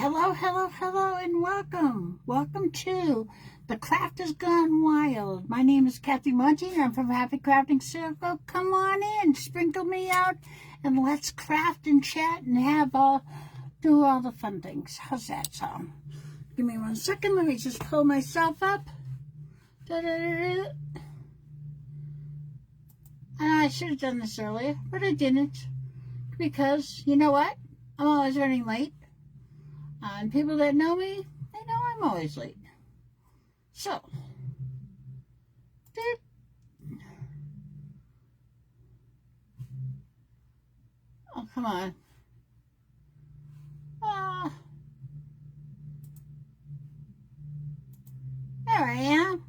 Hello, hello, hello, and welcome. Welcome to The Craft Has Gone Wild. My name is Kathy Munty. I'm from Happy Crafting Circle. Come on in, sprinkle me out, and let's craft and chat and do all the fun things. How's that sound? Give me 1 second. Let me just pull myself up. I should have done this earlier, but I didn't. Because, you know what? I'm always running late. And people that know me, they know I'm always late. So, oh, come on. There I am.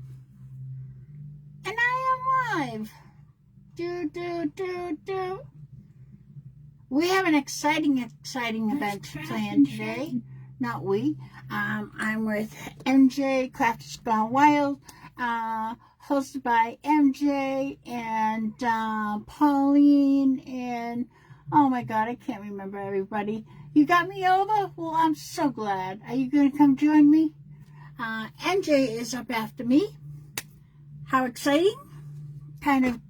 And I am live. We have an exciting event planned today. Not we. I'm with MJ, Craft Has Gone Wild, hosted by MJ and Pauline and, oh my God, I can't remember everybody. You got me over? Well, I'm so glad. Are you going to come join me? MJ is up after me. How exciting. Kind of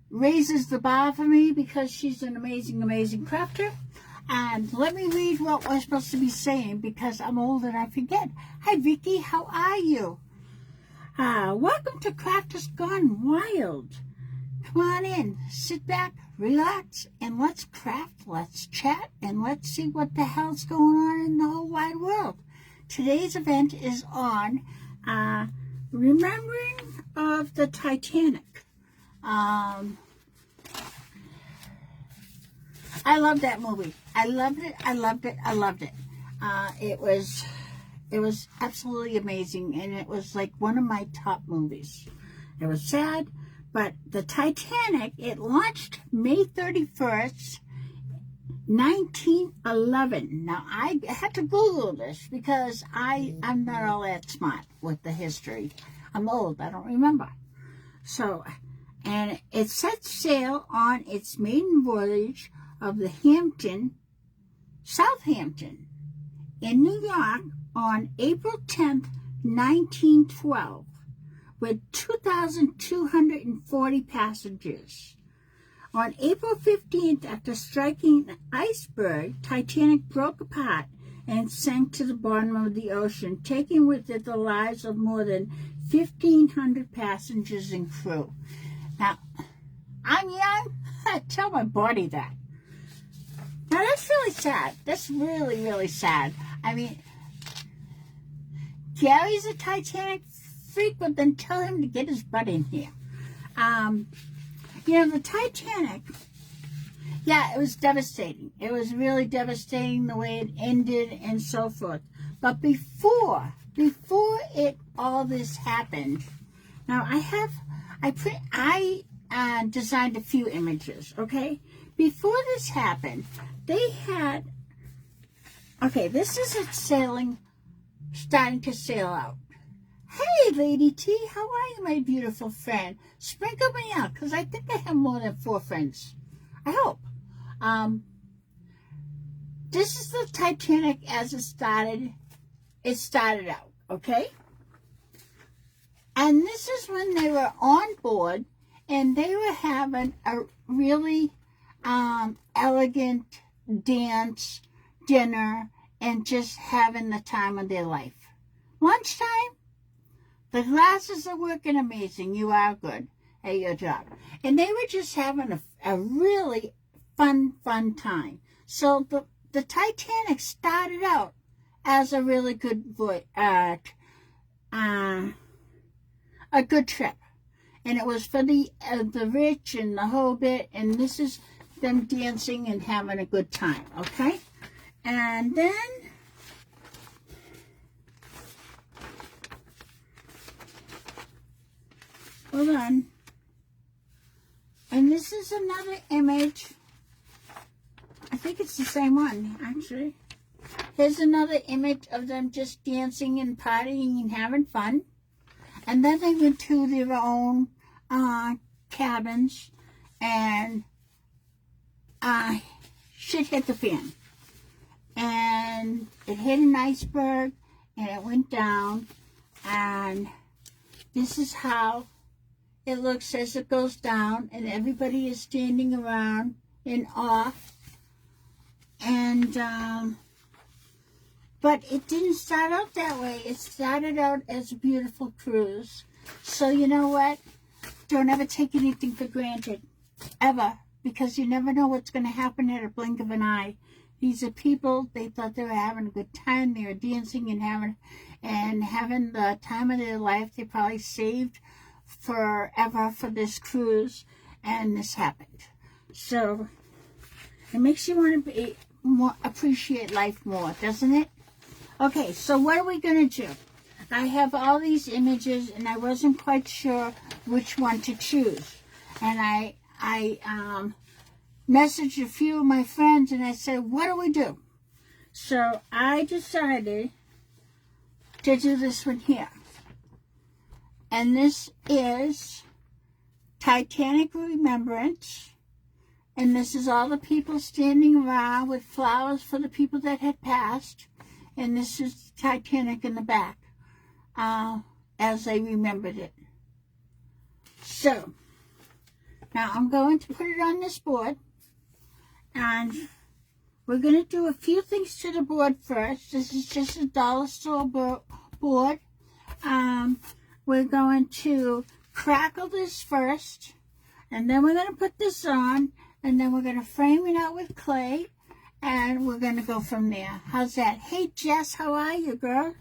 raises the bar for me because she's an amazing crafter. And let me read what we're supposed to be saying because I'm old and I forget. Hi, Vicky. How are you? Welcome to Craft Has Gone Wild. Come on in. Sit back, relax, and let's craft, let's chat, and let's see what the hell's going on in the whole wide world. Today's event is on remembering of the Titanic. I love that movie. I loved it. It was absolutely amazing, and it was like one of my top movies. It was sad, but the Titanic, it launched May 31st, 1911. Now, I had to Google this because I'm not all that smart with the history. I'm old. I don't remember. So, and it set sail on its maiden voyage of the Southampton, in New York on April 10th, 1912, with 2,240 passengers. On April 15th, after striking an iceberg, Titanic broke apart and sank to the bottom of the ocean, taking with it the lives of more than 1,500 passengers and crew. Now, I'm young. I tell my body that. Now, that's really sad. That's really, really sad. I mean, Gary's a Titanic freak, but then tell him to get his butt in here. The Titanic, yeah, it was devastating. It was really devastating the way it ended and so forth. But before all this happened, now I designed a few images, okay? Before this happened, they had, this is it starting to sail out. Hey, Lady T, how are you, my beautiful friend? Sprinkle me out, because I think I have more than 4 friends. I hope. This is the Titanic as it started. It started out, okay? And this is when they were on board, and they were having a really elegant dance, dinner, and just having the time of their life. Lunchtime, the glasses are working amazing. You are good at your job. And they were just having a really fun time. So the Titanic started out as a really good a good trip. And it was for the rich and the whole bit. And this is them dancing and having a good time, okay? And then hold on. And this is another image. I think it's the same one, actually. Here's another image of them just dancing and partying and having fun. And then they went to their own cabins and shit hit the fan. And it hit an iceberg and it went down, and this is how it looks as it goes down, and everybody is standing around in awe. And but it didn't start out that way. It started out as a beautiful cruise. So you know what? Don't ever take anything for granted, ever, because you never know what's going to happen at a blink of an eye. These are people, they thought they were having a good time. They were dancing and having the time of their life. They probably saved forever for this cruise, and this happened. So it makes you want to appreciate life more, doesn't it? Okay, so what are we going to do? I have all these images, and I wasn't quite sure which one to choose. And I messaged a few of my friends, and I said, what do we do? So I decided to do this one here. And this is Titanic Remembrance. And this is all the people standing around with flowers for the people that had passed. And this is Titanic in the back, as they remembered it. So, now I'm going to put it on this board. And we're going to do a few things to the board first. This is just a dollar store board. We're going to crackle this first. And then we're going to put this on. And then we're going to frame it out with clay. And we're going to go from there. How's that? Hey, Jess, how are you, girl?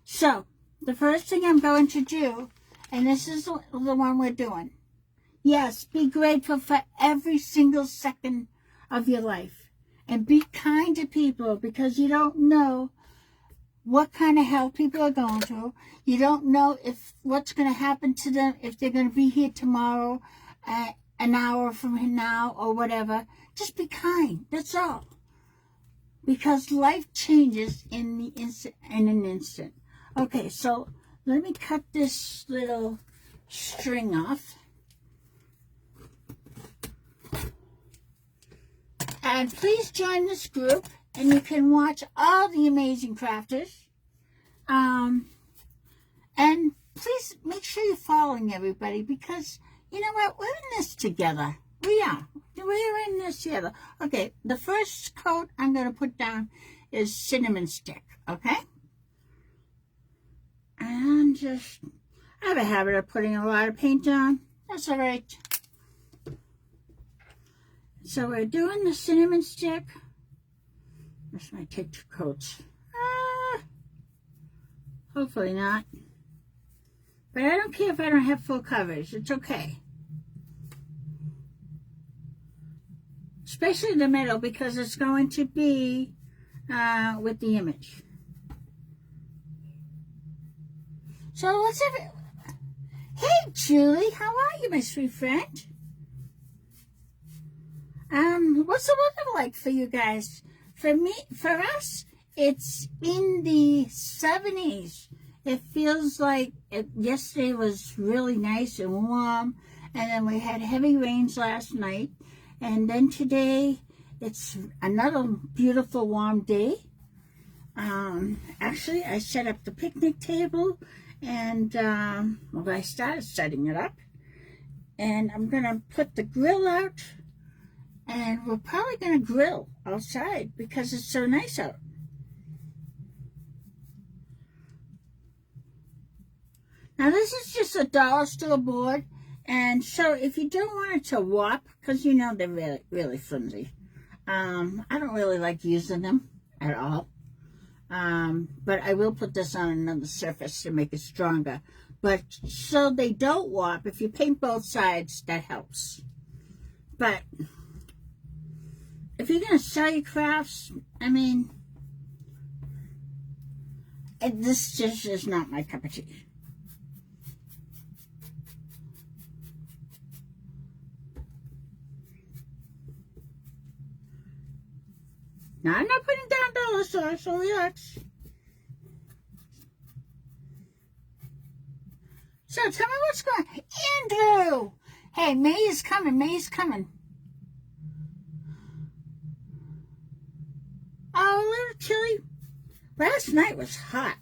So, the first thing I'm going to do, and this is the one we're doing. Yes, be grateful for every single second of your life. And be kind to people, because you don't know what kind of hell people are going through. You don't know if what's going to happen to them, if they're going to be here tomorrow, an hour from now, or whatever. Just be kind. That's all. Because life changes in an instant. Okay, so let me cut this little string off. And please join this group, and you can watch all the amazing crafters. And please make sure you're following everybody, because you know what? We're in this together. We are. We're in this together. Okay, the first coat I'm going to put down is cinnamon stick, okay? And just, I have a habit of putting a lot of paint on. That's all right. So we're doing the cinnamon stick. This might take 2 coats. Hopefully not. But I don't care if I don't have full coverage. It's okay. Especially the middle, because it's going to be with the image. So let's have it. Hey, Julie, how are you, my sweet friend? What's the weather like for you guys? For us, it's in the 70s. It feels like yesterday was really nice and warm, and then we had heavy rains last night, and then today it's another beautiful warm day. Actually, I set up the picnic table, and I started setting it up, and I'm gonna put the grill out. And we're probably going to grill outside because it's so nice out. Now this is just a dollar store board. And so if you don't want it to warp, because you know they're really, really flimsy. I don't really like using them at all. But I will put this on another surface to make it stronger. But so they don't warp, if you paint both sides, that helps. But if you're going to sell your crafts, I mean, this just is not my cup of tea. Now, I'm not putting down dollar store, so relax. So, tell me what's going on. Andrew! Hey, May is coming. May is coming. not chilly. Last night was hot.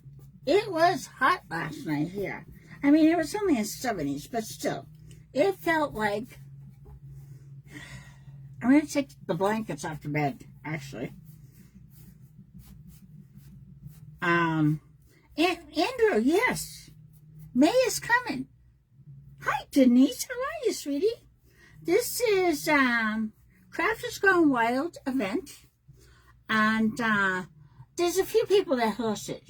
It was hot last night here. I mean, it was only in 70s, but still. It felt like... I'm going to take the blankets off the bed, actually. Andrew, yes. May is coming. Hi, Denise. How are you, sweetie? This is Crafters Gone Wild event. And there's a few people that host it.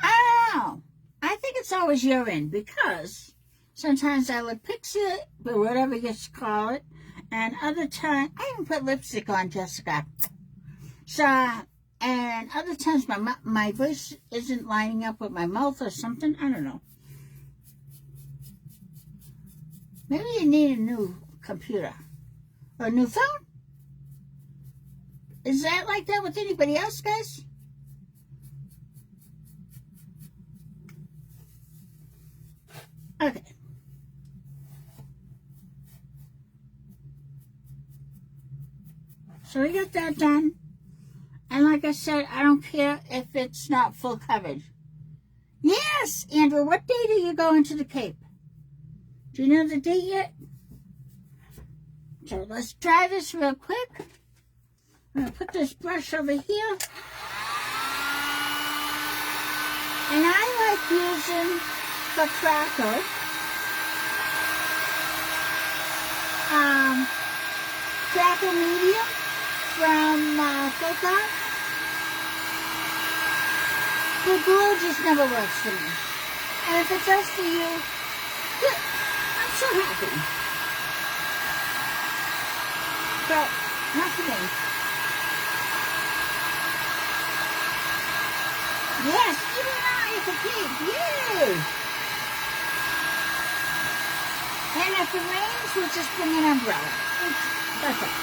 Oh, I think it's always urine because sometimes I would pixie it, but whatever you call it. And other times, I even put lipstick on, Jessica. So, and other times my voice isn't lining up with my mouth or something. I don't know. Maybe you need a new computer or a new phone. Is that like that with anybody else, guys? Okay. So we got that done. And like I said, I don't care if it's not full coverage. Yes, Andrew, what date are you going to the Cape? Do you know the date yet? So let's try this real quick. I'm going to put this brush over here. And I like using for crackle crackle medium from Folk. The glue just never works for me. And if it does for you, good. I'm so happy. But not for me. Yes, even now it's a pig. Yay! And if it rains, we'll just bring an umbrella. That's it.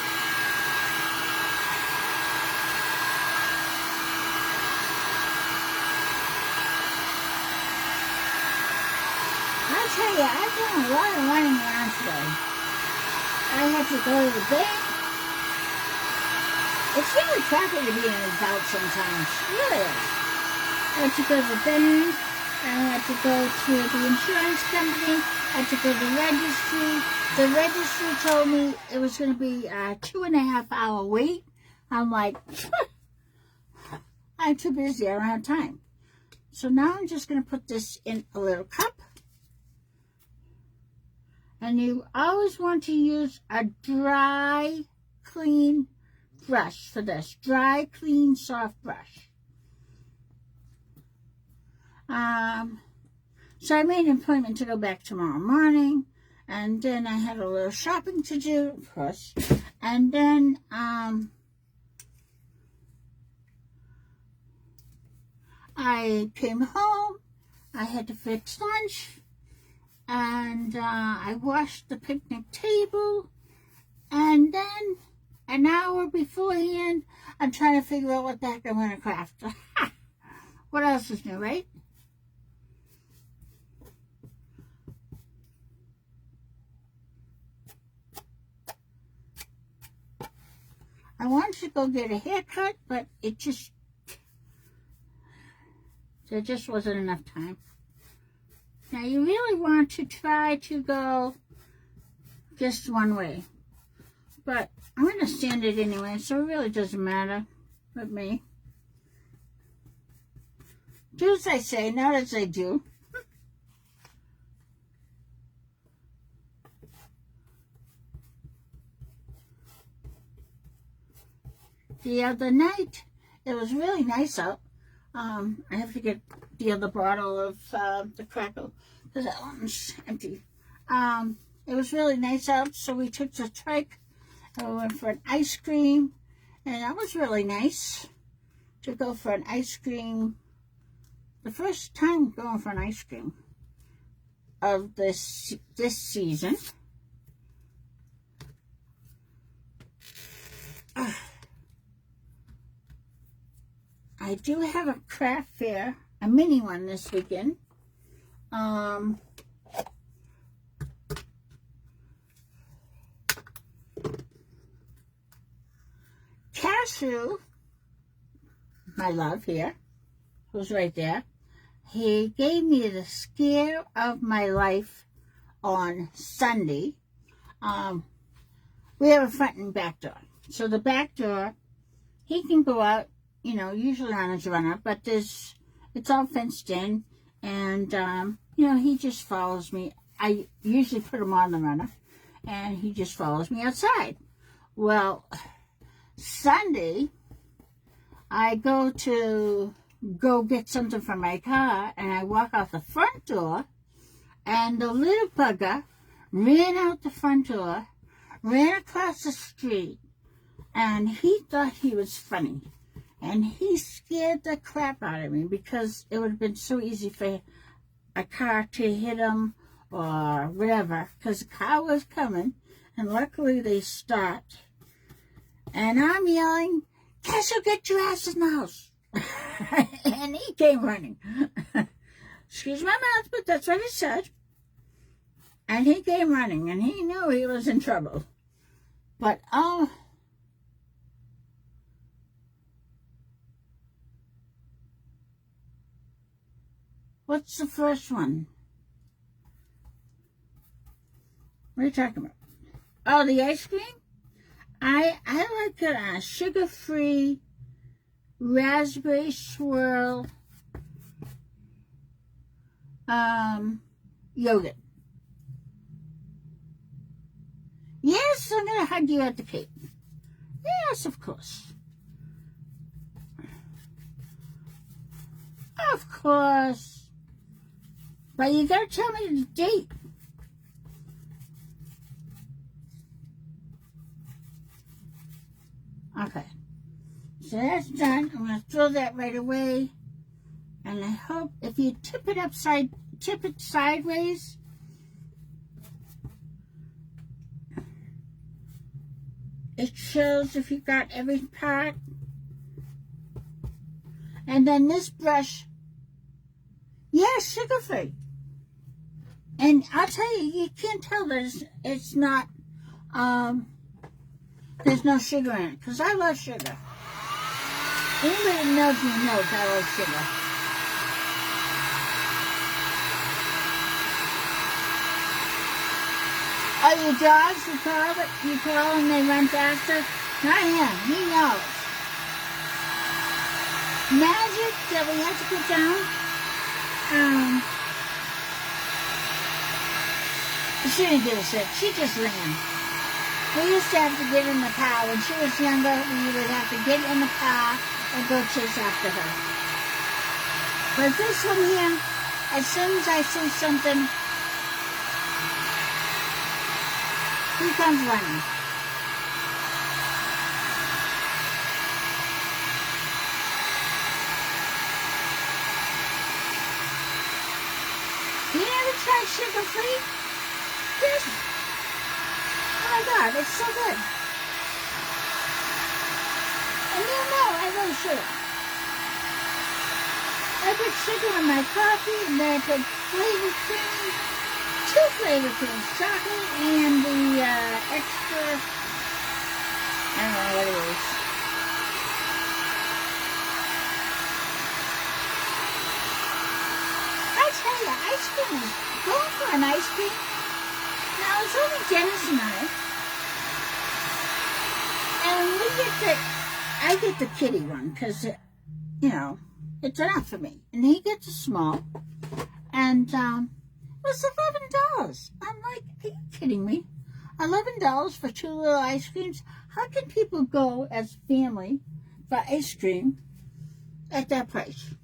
I'll tell you, I've done a lot of running around today. I had to go to the bank. It's really crappy to be an adult sometimes. It really is. I had to go to the bank. I had to go to the insurance company. I had to go to the registry. The registry told me it was going to be a 2.5-hour wait. I'm like, I'm too busy. I don't have time. So now I'm just going to put this in a little cup. And you always want to use a dry, clean brush for this. Dry, clean, soft brush. So I made an appointment to go back tomorrow morning. And then I had a little shopping to do, of course. And then I came home. I had to fix lunch. And I washed the picnic table. And then an hour beforehand, I'm trying to figure out what the heck I'm going to craft. What else is new, right? I wanted to go get a haircut, but there just wasn't enough time. Now, you really want to try to go just one way. But I'm going to stand it anyway, so it really doesn't matter with me. Do as I say, not as I do. The other night, it was really nice out. I have to get the other bottle of the crackle because that one's empty. It was really nice out, so we took the trike and we went for an ice cream, and that was really nice to go for an ice cream. The first time going for an ice cream of this season. I do have a craft fair, a mini one this weekend. Joshua, my love here, who's right there, he gave me the scare of my life on Sunday. We have a front and back door. So the back door, he can go out, usually on his runner, but it's all fenced in, and, he just follows me. I usually put him on the runner, and he just follows me outside. Well, Sunday, I go get something from my car, and I walk out the front door, and the little bugger ran out the front door, ran across the street, and he thought he was funny. And he scared the crap out of me because it would have been so easy for a car to hit him or whatever, because the car was coming, and luckily they stopped. And I'm yelling, "Castle, get your ass in the house!" And he came running. Excuse my mouth, but that's what he said. And he came running, and he knew he was in trouble. But, what's the first one? What are you talking about? Oh, the ice cream? I like it sugar-free raspberry swirl yogurt. Yes, I'm going to hug you at the cake. Yes, of course. Of course. But you got to tell me the date. Okay. So that's done. I'm going to throw that right away. And I hope if you tip it sideways, it shows if you got every part. And then this brush, yes, sugar-free. And I'll tell you, you can't tell that it's not, there's no sugar in it, because I love sugar. Anybody that knows me knows I love sugar. Oh, your dogs, you call and they run faster? Not him, he knows. Magic that we have to put down, she didn't give a shit, she just ran. We used to have to get in the car. When she was younger, we would have to get in the car and go chase after her. But this one here, as soon as I see something, he comes running. You ever tried sugar-free? Yes. Oh my God, it's so good. And you know I love sugar. I put sugar in my coffee, and then I put flavor cream, 2 flavor creams, chocolate and the extra, I don't know what it is. I tell you, ice cream is going for an ice cream. Now, it's only Dennis and I get the kitty one, because, it's enough for me. And he gets a small, and, it was $11. I'm like, are you kidding me? $11 for 2 little ice creams? How can people go as family for ice cream at that price?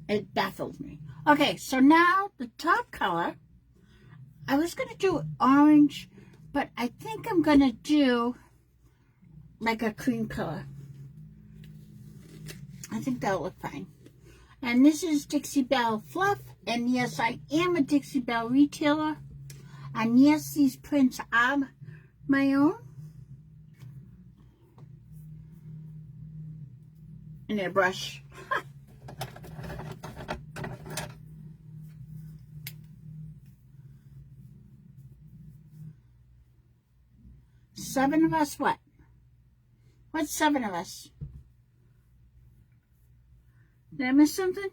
It baffles me. Okay, so now the top color, I was going to do orange, but I think I'm going to do like a cream color. I think that'll look fine. And this is Dixie Belle Fluff. And yes, I am a Dixie Belle retailer. And yes, these prints are my own. And a brush. 7 of us what? What's 7 of us? Did I miss something?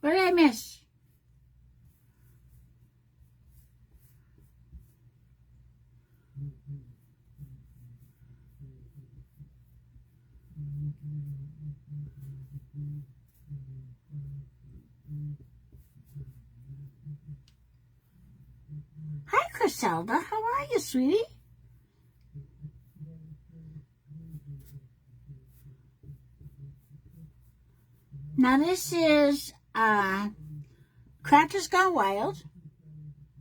What did I miss? Hi, Griselda. How are you, sweetie? Now, this is Crafters Gone Wild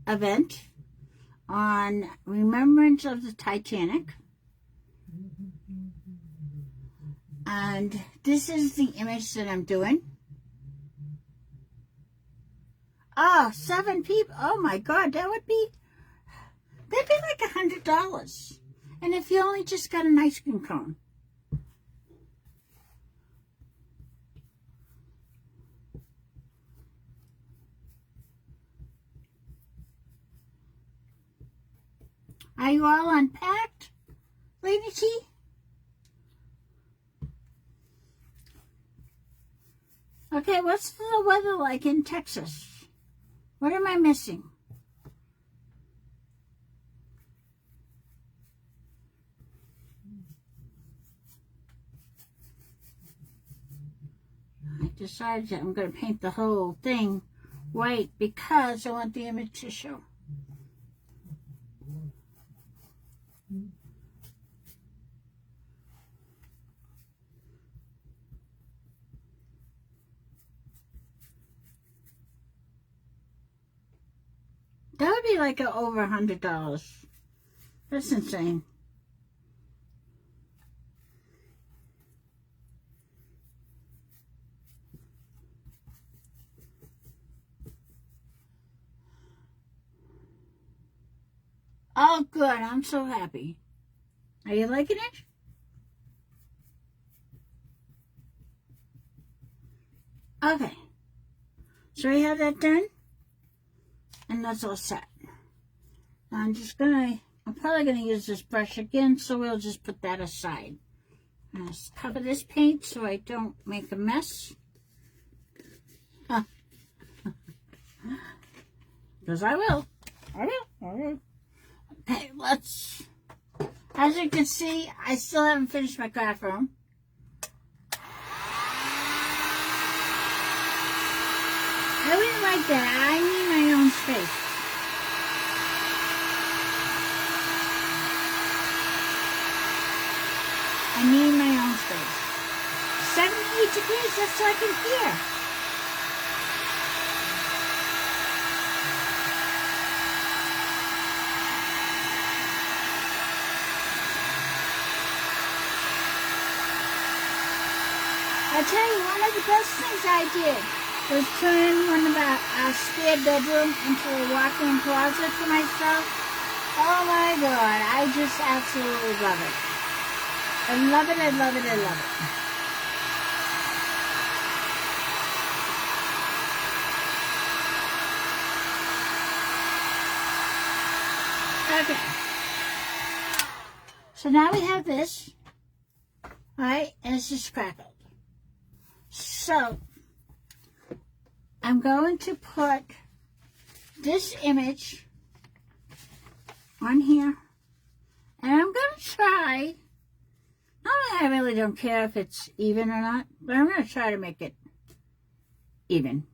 event on Remembrance of the Titanic. And this is the image that I'm doing. Oh, 7 people. Oh my God, that'd be like $100. And if you only just got an ice cream cone. Are you all unpacked, Lady T? Okay, what's the weather like in Texas? What am I missing? I decided that I'm going to paint the whole thing white because I want the image to show. That would be like over $100. That's insane. Oh, good. I'm so happy. Are you liking it? Okay. So we have that done. And that's all set. Now I'm probably gonna use this brush again, so we'll just put that aside. And let's cover this paint so I don't make a mess. Because I will. Okay, as you can see, I still haven't finished my craft room. I wouldn't like that. I need my own space. I need my own space. 78 degrees, that's so I can hear. I tell you, one of the best things I did was turn one of our spare bedroom into a walk-in closet for myself. Oh my God, I just absolutely love it. I love it, I love it, I love it. Okay. So now we have this. Alright, and it's just crackled. So, I'm going to put this image on here, and I'm going to try, I really don't care if it's even or not, but I'm going to try to make it even.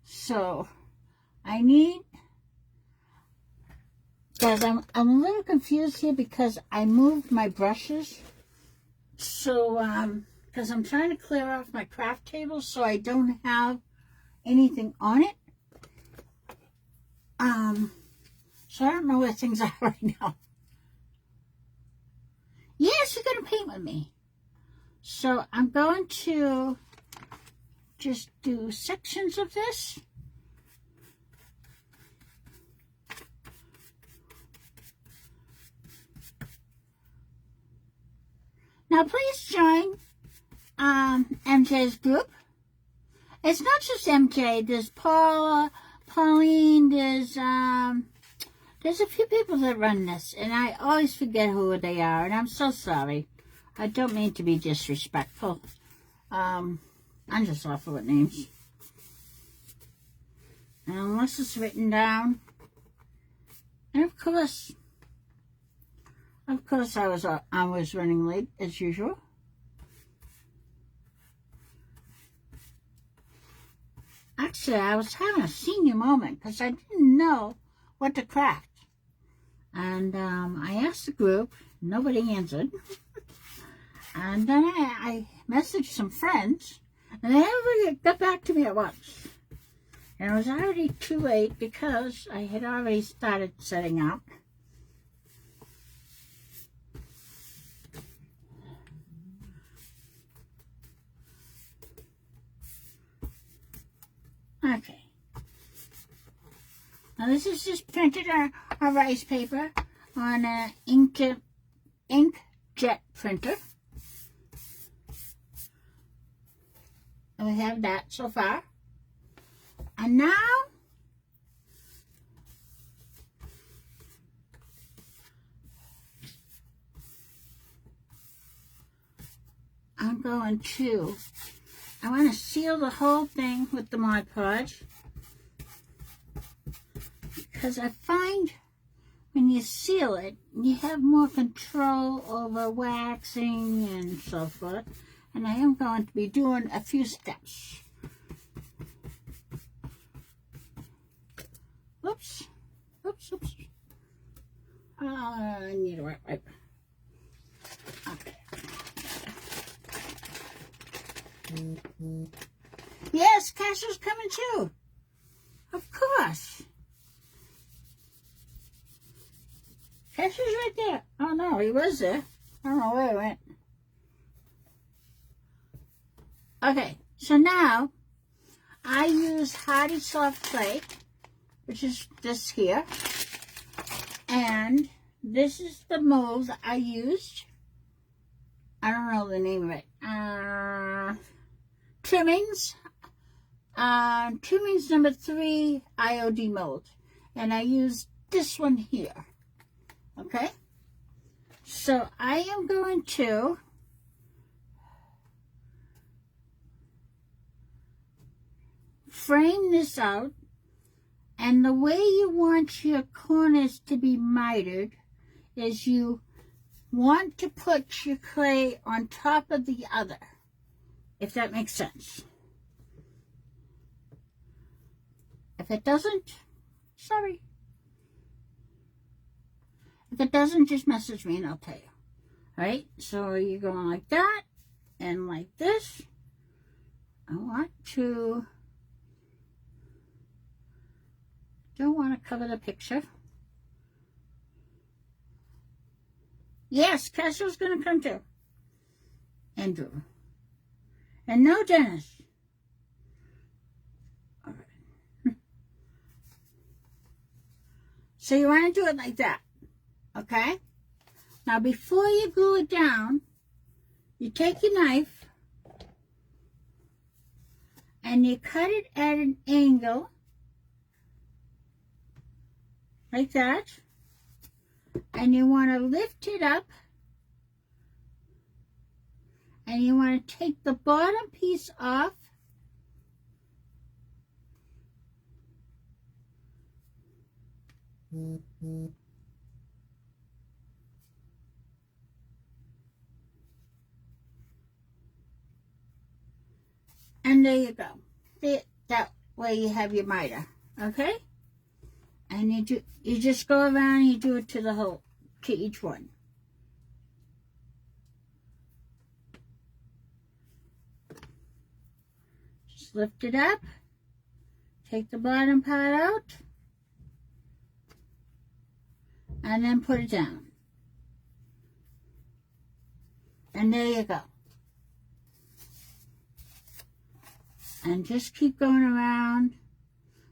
So, I need, guys, I'm a little confused here because I moved my brushes. So, because I'm trying to clear off my craft table so I don't have anything on it. So I don't know where things are right now. Yes, you're going to paint with me. So I'm going to just do sections of this. Now please join MJ's group. It's not just MJ. There's Paula, Pauline. There's a few people that run this, and I always forget who they are, and I'm so sorry. I don't mean to be disrespectful. I'm just awful at names. And unless it's written down, and of course, I was running late as usual. Actually, I was having a senior moment because I didn't know what to craft. And I asked the group, nobody answered. And then I messaged some friends, and they everybody got back to me at once. And it was already too late because I had already started setting up. Okay. Now this is just printed on a rice paper on an inkjet printer. And we have that so far. And now I want to seal the whole thing with the Mod Podge, because I find when you seal it, you have more control over waxing and so forth. And I am going to be doing a few steps. Oops. I need a wet wipe. Okay. Yes, Cassio's coming too. Of course. Cassie's right there. Oh no, he was there. I don't know where he went. Okay, so now I use Hardy Soft Clay, which is this here. And this is the mold I used. I don't know the name of it. Trimmings. Trimmings number 3 IOD mold. And I used this one here. Okay? So I am going to frame this out. And the way you want your corners to be mitered is you want to put your clay on top of the other, if that makes sense. If it doesn't, sorry. If it doesn't, just message me and I'll tell you. Alright, so you're going like that and like this. Don't want to cover the picture. Yes, Cassio's going to come too. Andrew. And no Dennis. All right. So you want to do it like that. Okay? Now before you glue it down, you take your knife and you cut it at an angle like that, and you want to lift it up, and you want to take the bottom piece off, and there you go. That way you have your miter, okay? And you just go around and you do it to each one. Just lift it up, take the bottom part out, and then put it down. And there you go. And just keep going around.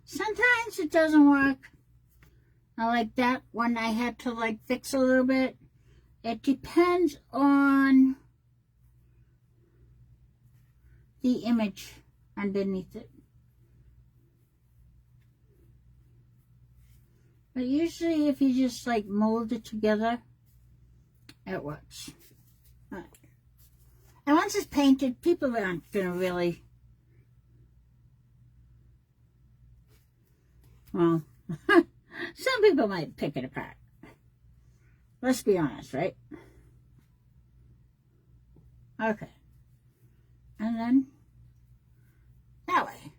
Sometimes it doesn't work. I like that one I had to fix a little bit. It depends on the image underneath it. But usually if you just like mold it together, it works. Right. And once it's painted, people aren't going to really, well, some people might pick it apart. Let's be honest, right? Okay. And then that way.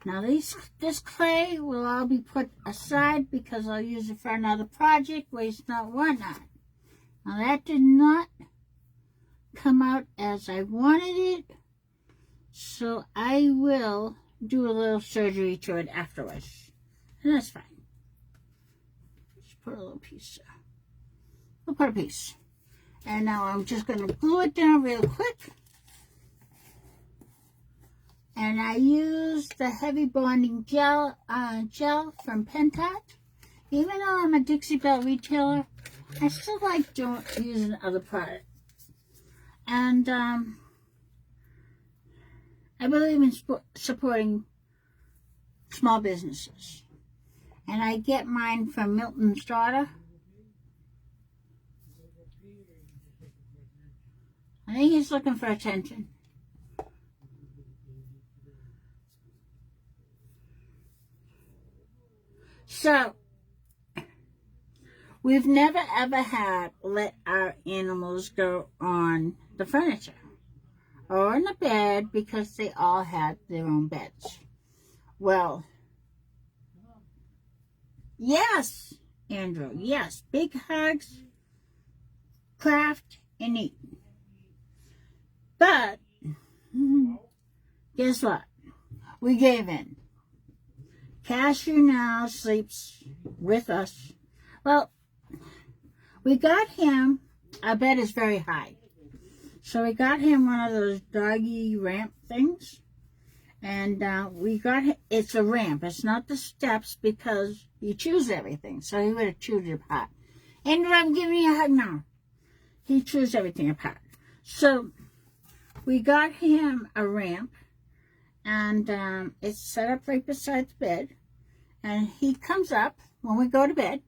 Now this clay will all be put aside because I'll use it for another project, waste not, want not. Now that did not come out as I wanted it, so I will do a little surgery to it afterwards. And that's fine. Just put a little piece there. We'll put a piece. And now I'm just going to glue it down real quick. And I use the heavy bonding gel from Pentat. Even though I'm a Dixie Belle retailer, I still like using other products. And I believe in supporting small businesses. And I get mine from Milton's daughter. I think he's looking for attention. So, we've never ever had let our animals go on the furniture or in the bed because they all had their own beds. Well, yes, Andrew, yes, big hugs, craft, and eat. But, guess what? We gave in. Cashew now sleeps with us. Well, we got him, our bed is very high. So we got him one of those doggy ramp things. And we got him, it's a ramp. It's not the steps because you choose everything. So he would have chewed it apart. Andrew, I'm giving you a hug now. He chews everything apart. So we got him a ramp. And it's set up right beside the bed. And he comes up when we go to bed.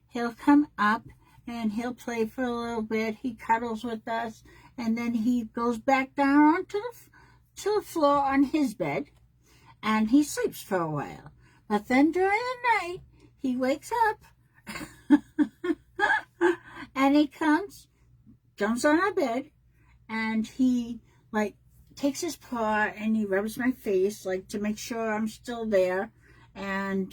He'll come up and he'll play for a little bit. He cuddles with us. And then he goes back down onto the floor on his bed. And he sleeps for a while. But then during the night, he wakes up. And he jumps on our bed. And he, takes his paw and he rubs my face, to make sure I'm still there. And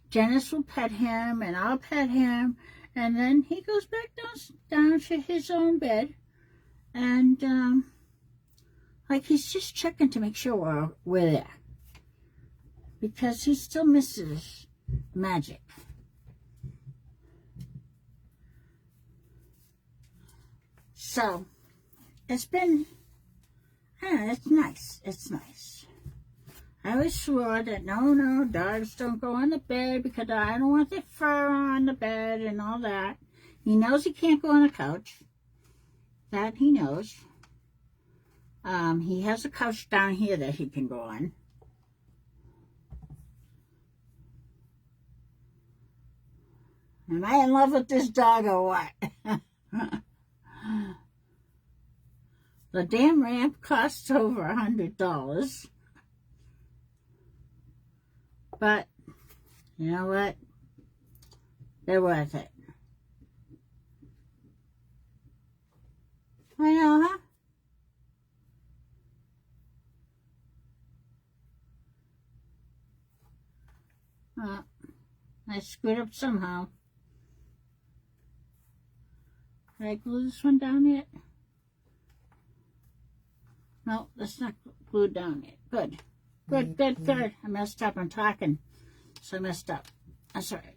Janice will pet him, and I'll pet him. And then he goes back down to his own bed. And, he's just checking to make sure we're there. Because he still misses magic. So, it's been... it's nice. It's nice. I always swore that no, dogs don't go on the bed because I don't want their fur on the bed and all that. He knows he can't go on the couch. That he knows. He has a couch down here that he can go on. Am I in love with this dog or what? The damn ramp costs over $100. But, you know what? They're worth it. I know, huh? I screwed up somehow. Did I glue this one down yet? No, that's not glued down yet. Good. Good. I messed up. I'm talking. So I messed up. That's all right.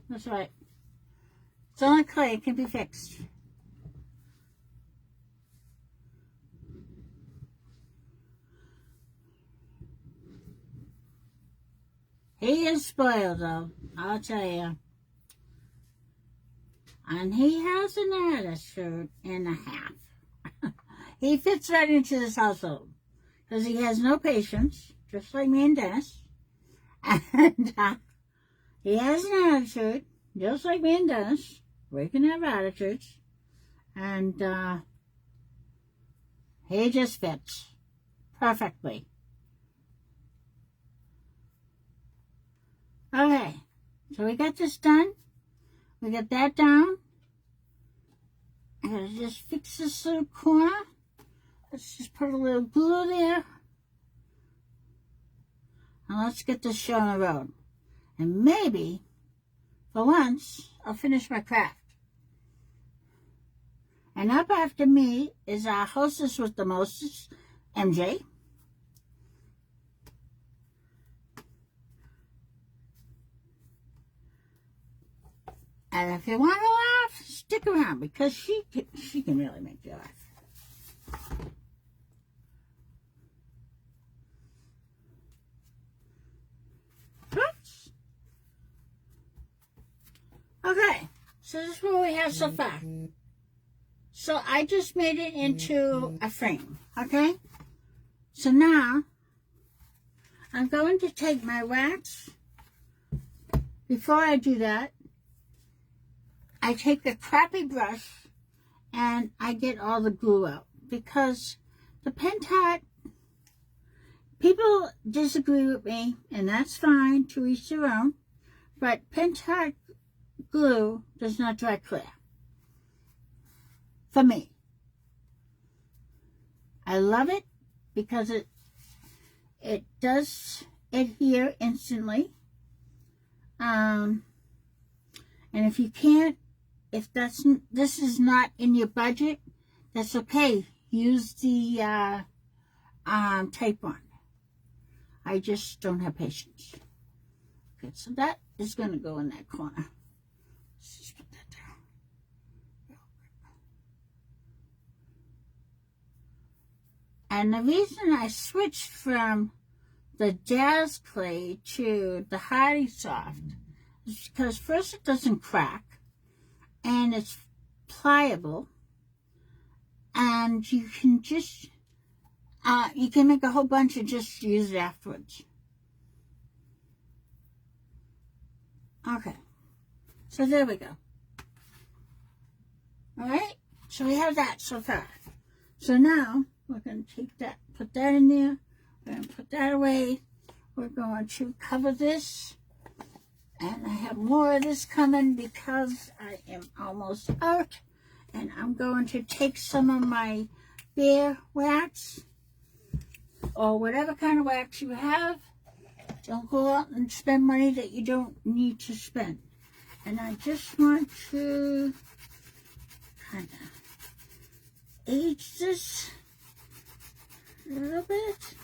That's all right. It's only clay. It can be fixed. He is spoiled, though. I'll tell you. And he has an attitude and a half. He fits right into this household because he has no patience, just like me and Dennis. And he has an attitude, just like me and Dennis. We can have attitudes. And he just fits perfectly. Okay, so we got this done. We got that down. I'm going to just fix this little corner. Let's just put a little glue there. And let's get this show on the road. And maybe, for once, I'll finish my craft. And up after me is our hostess with the mostest, MJ. And if you want to laugh, stick around because she can really make you laugh. Oops. Okay, so this is what we have so far. So I just made it into a frame, okay? So now I'm going to take my wax. Before I do that, I take the crappy brush and I get all the glue out because the Pentart, people disagree with me, and that's fine, to each their own, but Pentart glue does not dry clear. For me. I love it because it does adhere instantly. And if you can't, if this is not in your budget, that's okay. Use the tape on. I just don't have patience. Okay, so that is going to go in that corner. Let's just put that down. And the reason I switched from the Jazz Clay to the Hardy Soft is because first it doesn't crack, and it's pliable, and you can just you can make a whole bunch and just use it afterwards. Okay, so there we go. All right, so we have that so far. So now we're going to take that, put that in there. We're going to put that away. We're going to cover this. And I have more of this coming because I am almost out. And I'm going to take some of my bear wax or whatever kind of wax you have. Don't go out and spend money that you don't need to spend. And I just want to kind of age this a little bit.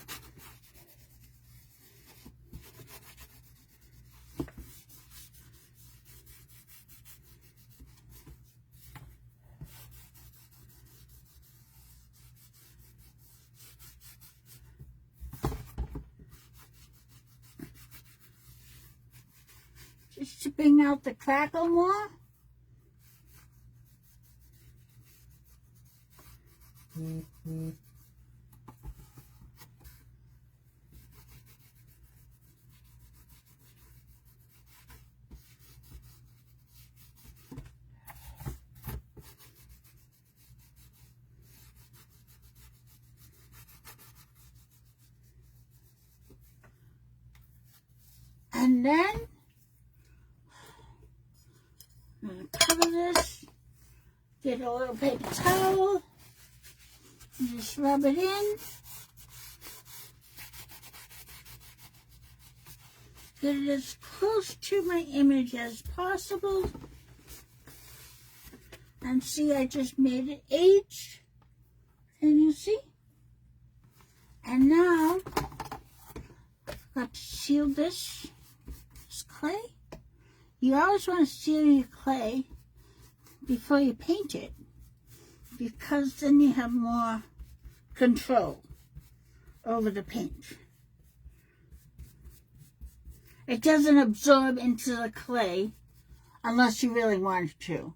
Just to bring out the crackle more. And then I'm going to cover this, get a little paper towel, and just rub it in. Get it as close to my image as possible. And see, I just made it H. Can you see? And now, I've got to seal this clay. You always want to seal your clay before you paint it, because then you have more control over the paint. It doesn't absorb into the clay unless you really want it to.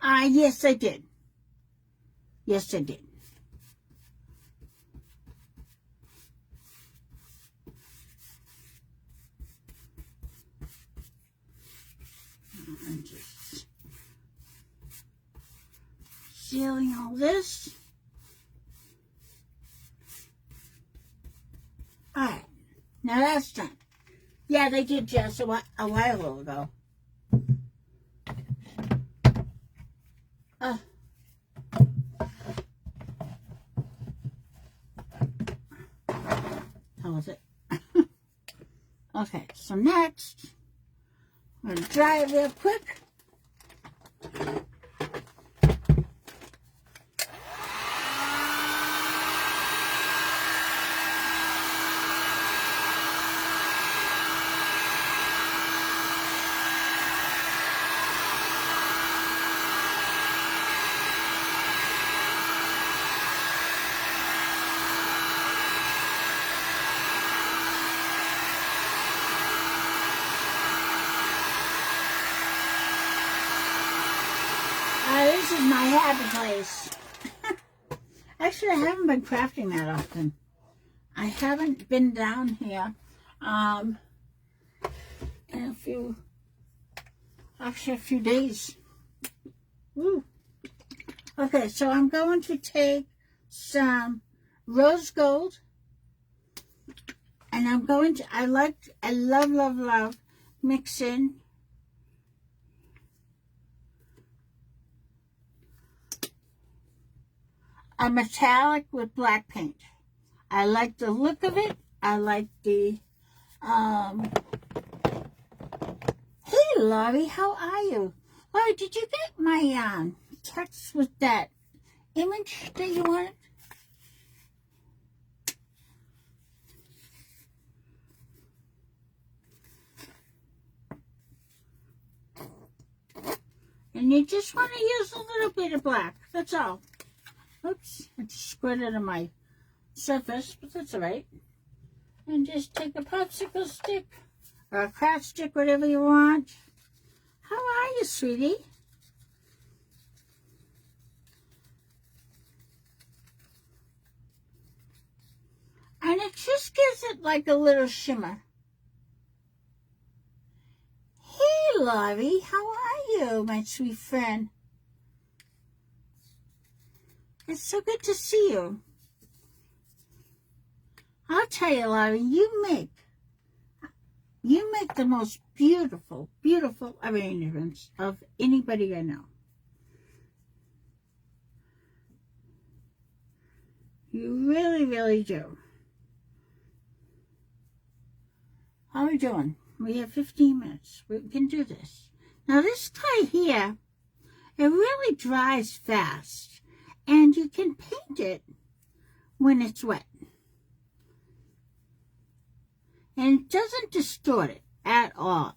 Yes, I did. Yes, I did. I'm just sealing all this. All right, now that's done. Yeah, they did just a while ago. How was it? Okay, so next, I'm going to dry it real quick. This is my happy place. Actually, I haven't been crafting that often. I haven't been down here in a few days. Woo. Okay, so I'm going to take some rose gold, and I'm going to, I love mixing a metallic with black paint. I like the look of it. I like the, hey Laurie, how are you? Laurie, did you get my text with that image that you wanted? And you just want to use a little bit of black, that's all. Oops, I just squirted on my surface, but that's all right. And just take a popsicle stick or a craft stick, whatever you want. How are you, sweetie? And it just gives it like a little shimmer. Hey, Laurie, how are you, my sweet friend? It's so good to see you. I'll tell you, Laurie, you make the most beautiful, beautiful arrangements of anybody I know. You really, really do. How are we doing? We have 15 minutes. We can do this. Now this clay here, it really dries fast. And you can paint it when it's wet. And it doesn't distort it at all.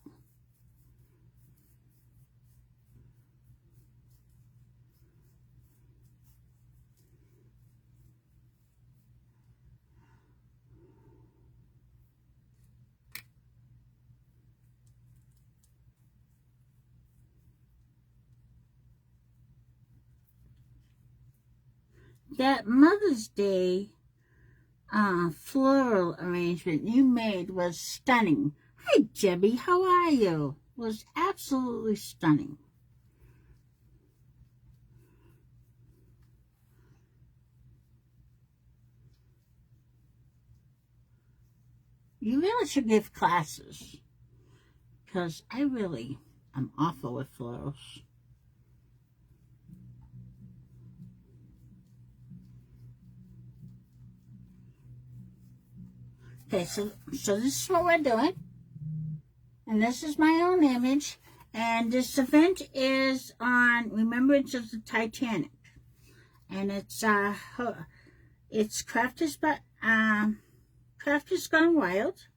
That Mother's Day floral arrangement you made was stunning. Hi, Debbie, how are you? Was absolutely stunning. You really should give classes, because I really am awful with florals. Okay, so this is what we're doing. And this is my own image. And this event is on Remembrance of the Titanic. And it's Crafters Gone Wild.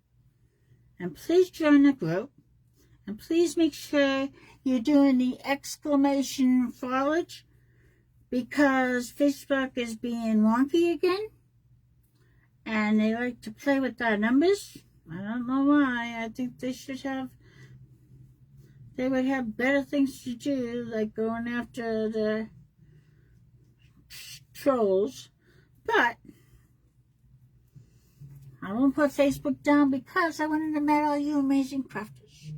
And please join the group. And please make sure you're doing the exclamation foliage, because Facebook is being wonky again. And they like to play with our numbers. I don't know why. I think they should have they would have better things to do, like going after the trolls. But I won't put Facebook down because I wanted to meet all you amazing crafters.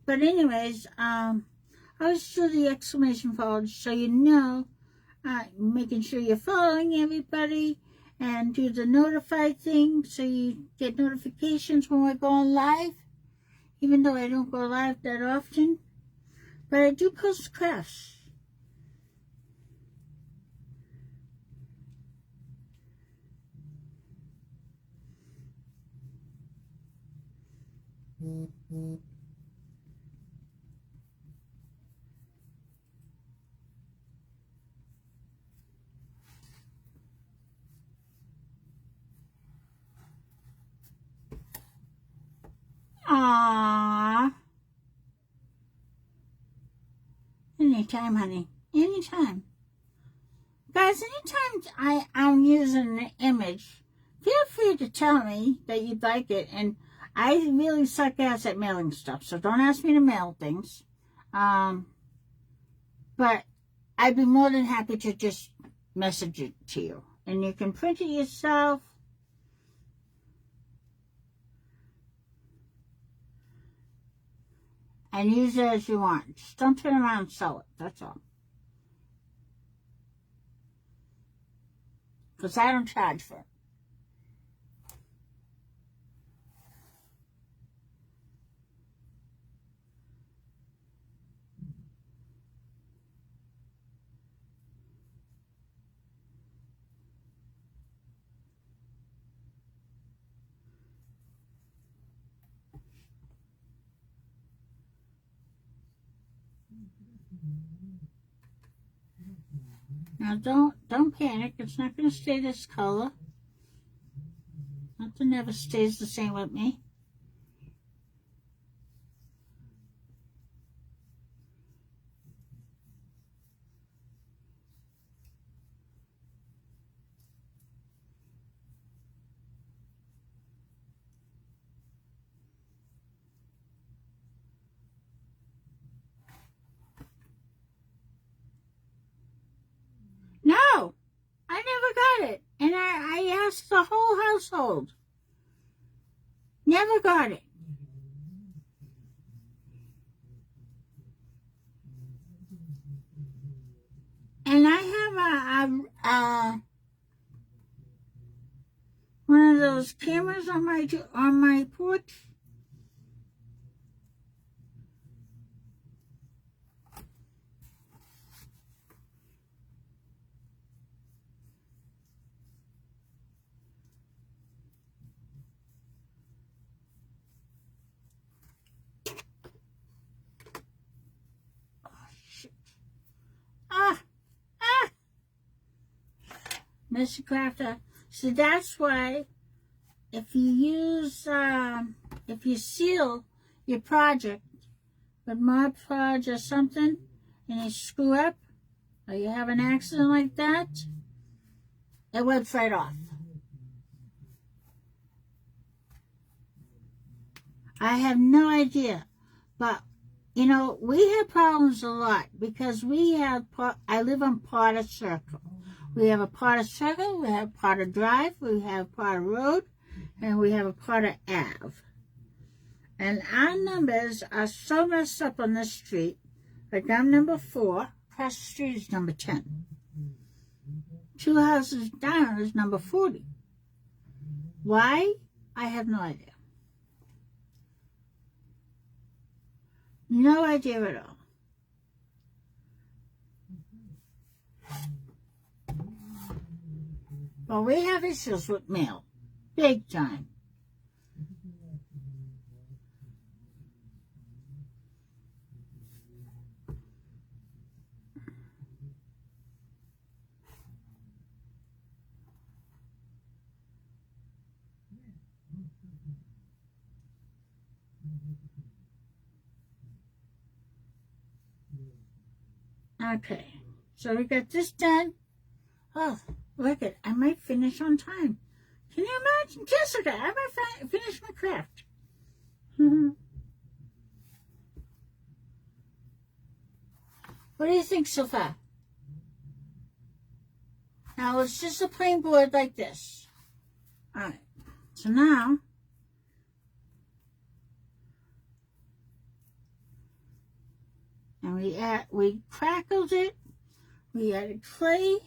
But anyways, I always do the exclamation forward so you know, making sure you're following everybody, and do the notify thing so you get notifications when we're going live, even though I don't go live that often. But I do post crafts. Aww. Anytime, honey. Anytime. Guys, anytime I'm using an image, feel free to tell me that you'd like it. And I really suck ass at mailing stuff, so don't ask me to mail things. But I'd be more than happy to just message it to you. And you can print it yourself. And use it as you want. Just don't turn around and sell it. That's all. Because I don't charge for it. Now don't panic. It's not going to stay this color. Nothing ever stays the same with me. No, I never got it. And I asked the whole household. Never got it. And I have one of those cameras on my porch. Mr. Crafter. So that's why if you seal your project with Mod Podge or something, and you screw up, or you have an accident like that, it wipes right off. I have no idea, but you know, we have problems a lot because I live on Potter Circle. We have a Potter Circle, we have Potter Drive, we have Potter Road, and we have a Potter Ave. And our numbers are so messed up on this street. Like I'm number 4, across the street is number 10. 2 houses down is number 40. Why? I have no idea. No idea at all. Well, we have issues with mail. Big time. Okay, so we got this done. Oh, look it, I might finish on time. Can you imagine? Jessica, I might finish my craft. What do you think so far? Now it's just a plain board like this. Alright, so now and we crackled it, we added clay.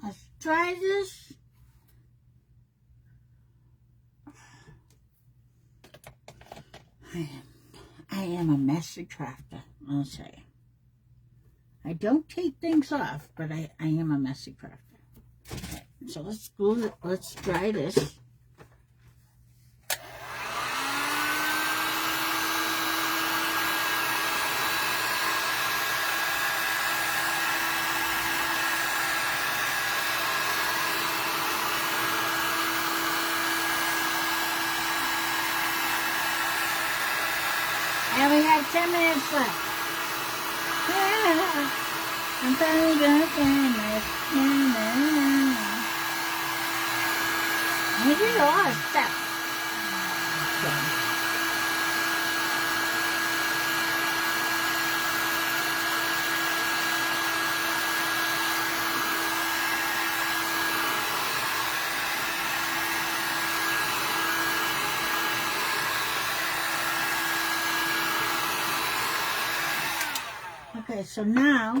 Let's try this. I am a messy crafter, I'll say. I don't take things off, but I am a messy crafter. Right, so let's glue it. Let's dry this. And we have 10 minutes left. Yeah. I'm finally gonna finish. We did a lot of stuff. Okay, so now,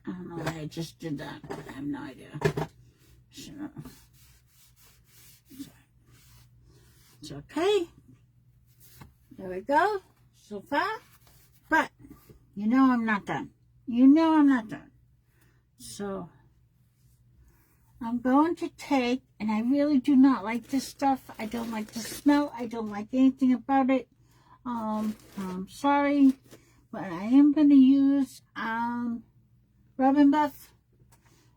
I don't know why I just did that. I have no idea. So, it's okay. There we go. So far. But, you know I'm not done. You know I'm not done. So, I'm going to take, and I really do not like this stuff. I don't like the smell. I don't like anything about it. I'm sorry. But I am going to use Rub and Buff,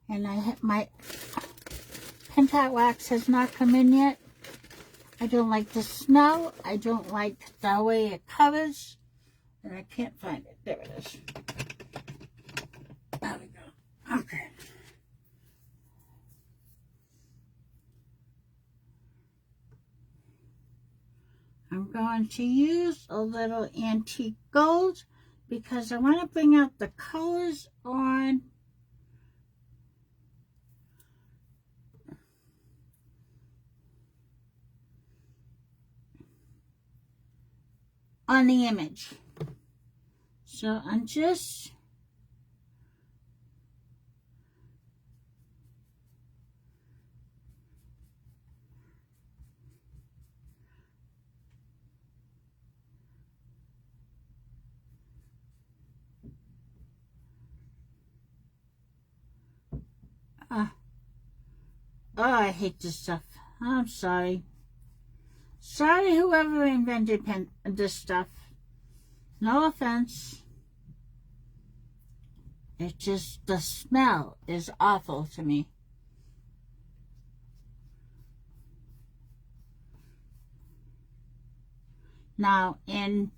and my Pentat wax has not come in yet. I don't like the smell. I don't like the way it covers, and I can't find it. There it is. There we go. Okay. I'm going to use a little antique gold, because I want to bring out the colors on the image. So I'm just oh, I hate this stuff. I'm sorry. Sorry, whoever invented this stuff. No offense. It's just, the smell is awful to me. Now, in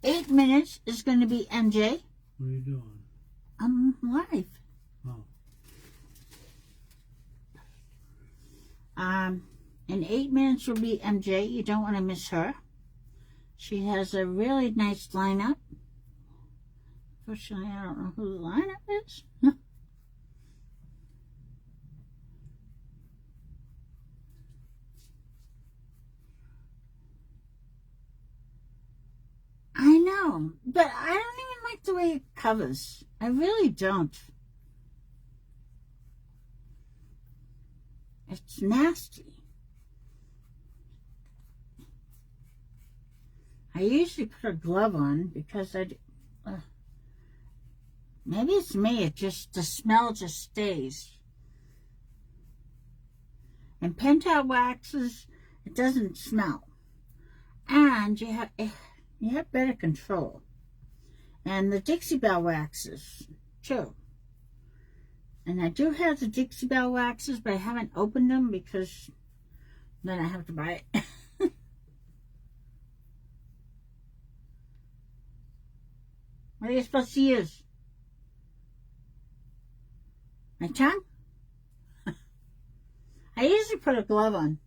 8 minutes is going to be MJ. What are you doing? I'm live. Oh. In 8 minutes will be MJ. You don't want to miss her. She has a really nice lineup. Unfortunately, I don't know who the lineup is. I know, but I don't even like the way it covers. I really don't. It's nasty. I usually put a glove on because maybe it's me, the smell just stays. And Pentat waxes, it doesn't smell. And you have better control. And the Dixie Belle waxes, too. And I do have the Dixie Belle waxes, but I haven't opened them because then I have to buy it. What are you supposed to use? My tongue? I usually put a glove on.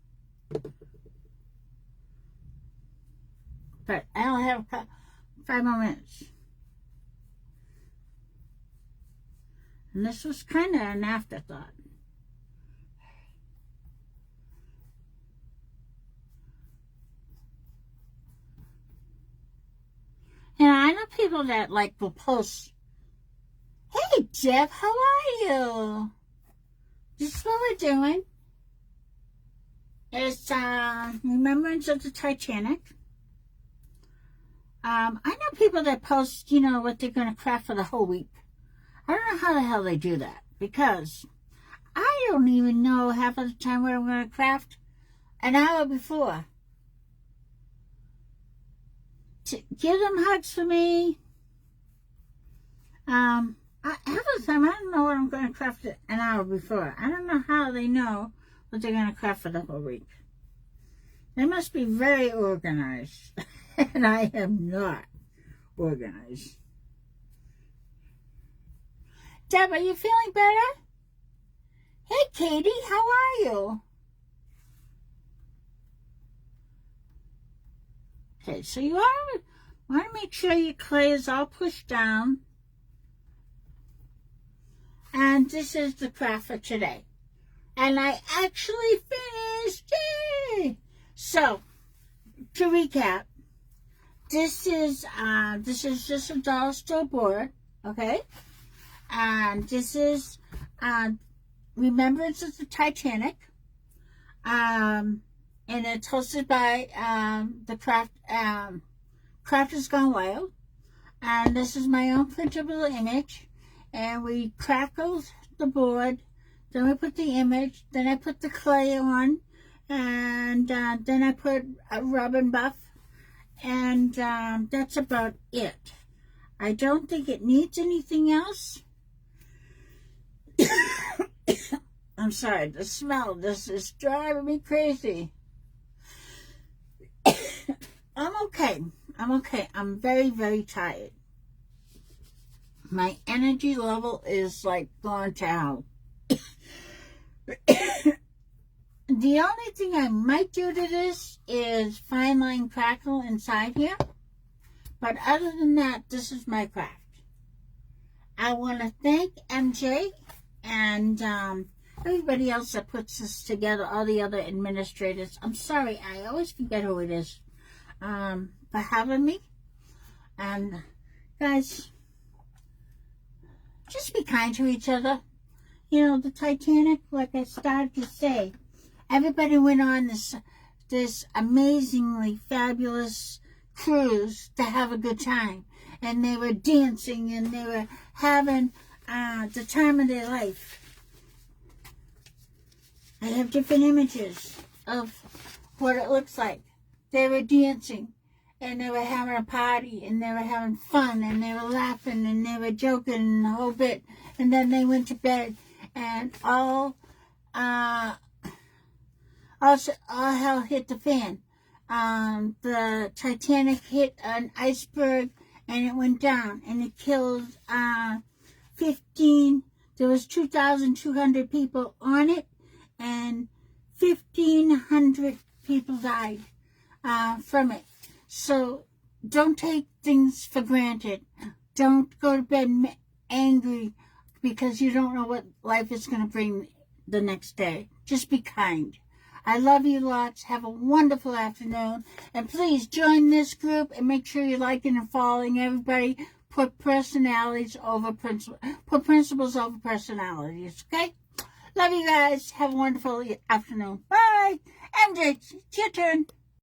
But I only have 5 more minutes. And this was kind of an afterthought. And I know people that like will post, "Hey Jeff, how are you? This is what we're doing. It's Remembrance of the Titanic." I know people that post, what they're going to craft for the whole week. I don't know how the hell they do that, because I don't even know half of the time what I'm going to craft an hour before. Give them hugs for me. Half of the time I don't know what I'm going to craft an hour before. I don't know how they know what they're going to craft for the whole week. They must be very organized. And I am not organized. Deb, are you feeling better? Hey, Katie, how are you? Okay, so you want to make sure your clay is all pushed down. And this is the craft for today. And I actually finished. Yay! So, to recap, this is just a dollar store board, okay? And this is Remembrance of the Titanic. And it's hosted by the Crafters Gone Wild. And this is my own printable image. And we crackled the board. Then we put the image. Then I put the clay on. And then I put a rub and buff. And that's about it. I don't think it needs anything else. I'm sorry, the smell of this is driving me crazy. I'm okay. I'm very, very tired. My energy level is like going to hell. The only thing I might do to this is fine line crackle inside here. But other than that, this is my craft. I want to thank MJ and everybody else that puts this together, all the other administrators. I'm sorry, I always forget who it is, for having me. And guys, just be kind to each other. The Titanic, like I started to say, everybody went on this amazingly fabulous cruise to have a good time. And they were dancing and they were having the time of their life. I have different images of what it looks like. They were dancing and they were having a party and they were having fun and they were laughing and they were joking and the whole bit. And then they went to bed and all hell hit the fan. The Titanic hit an iceberg and it went down and it killed 15. There was 2,200 people on it and 1,500 people died from it. So don't take things for granted. Don't go to bed angry because you don't know what life is going to bring the next day. Just be kind. I love you lots. Have a wonderful afternoon. And please join this group and make sure you're liking and following everybody. Put personalities over principles. Put principles over personalities, okay? Love you guys. Have a wonderful afternoon. Bye. MJ, it's your turn.